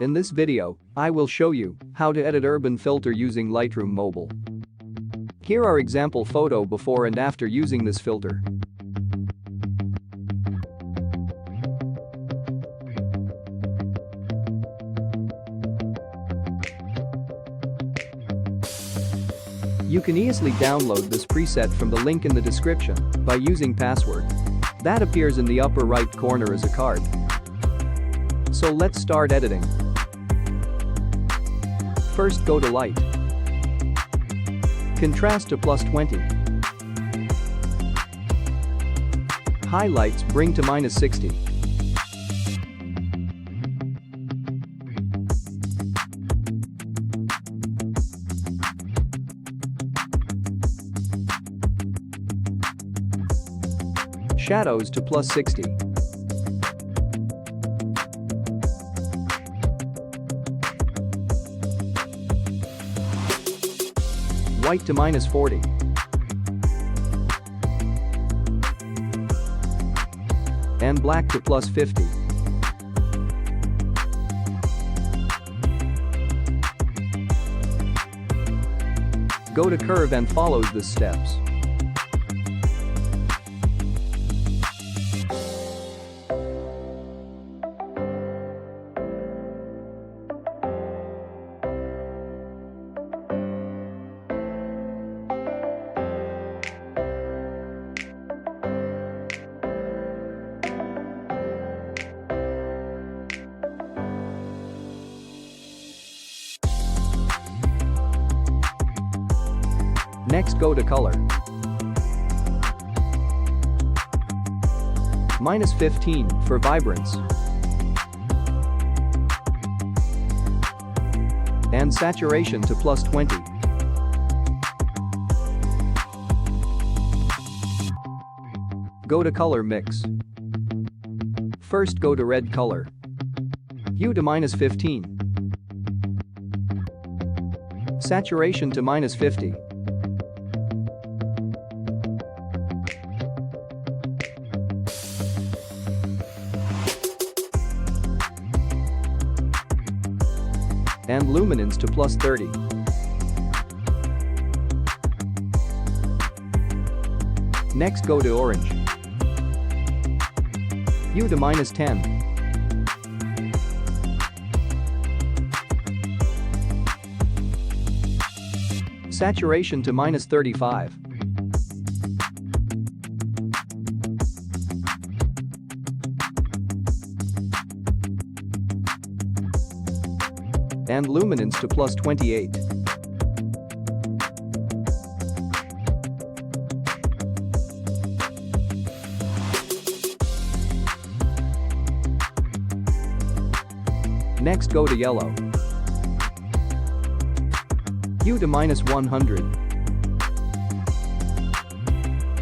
In this video, I will show you how to edit urban filter using Lightroom Mobile. Here are example photo before and after using this filter. You can easily download this preset from the link in the description by using password that appears in the upper right corner as a card. So let's start editing. First go to Light. Contrast to +20. Highlights bring to -60. Shadows to +60. White to -40. And black to +50. Go to curve and follow the steps. Next go to color. -15 for vibrance. And saturation to +20. Go to color mix. First go to red color. Hue to -15. Saturation to -50. And luminance to +30. Next go to orange. Hue to -10. Saturation to -35. And luminance to +28. Next go to yellow. Hue to -100.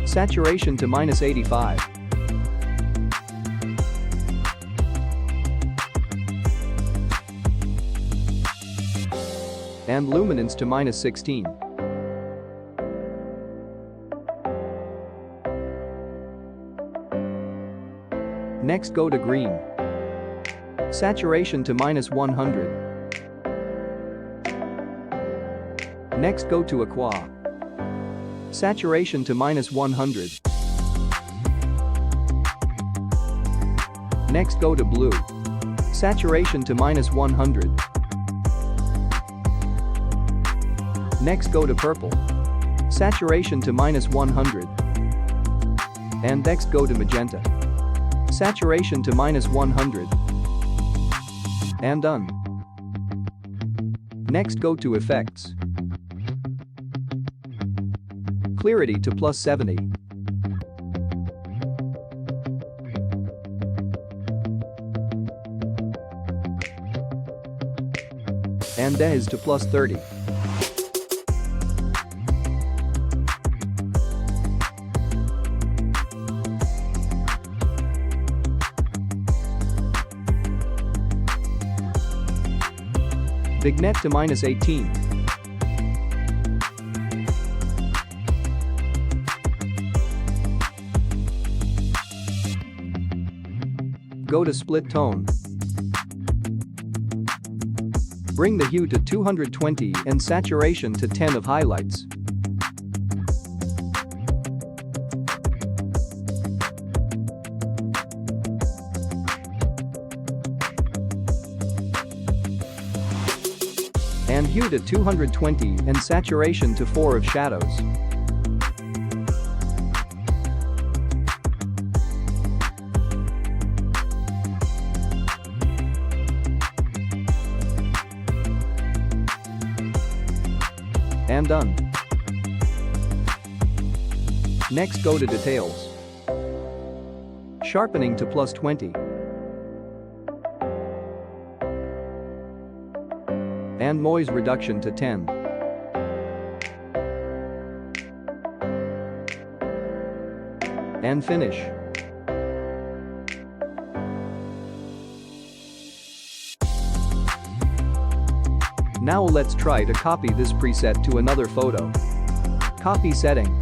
Saturation to -85. And luminance to -16. Next go to green. Saturation to -100. Next go to aqua. Saturation to -100. Next go to blue. Saturation to -100. Next go to purple. Saturation to -100. And next go to magenta. Saturation to -100. And done. Next go to effects. Clarity to +70. And dez to +30. Vignette to -18. Go to split tone. Bring the hue to 220 and saturation to 10 of highlights. And hue to 220 and saturation to 4 of shadows. And done. Next, go to details. Sharpening to +20. And noise reduction to 10. And finish. Now let's try to copy this preset to another photo. Copy setting.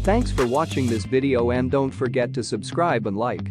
Thanks for watching this video and don't forget to subscribe and like.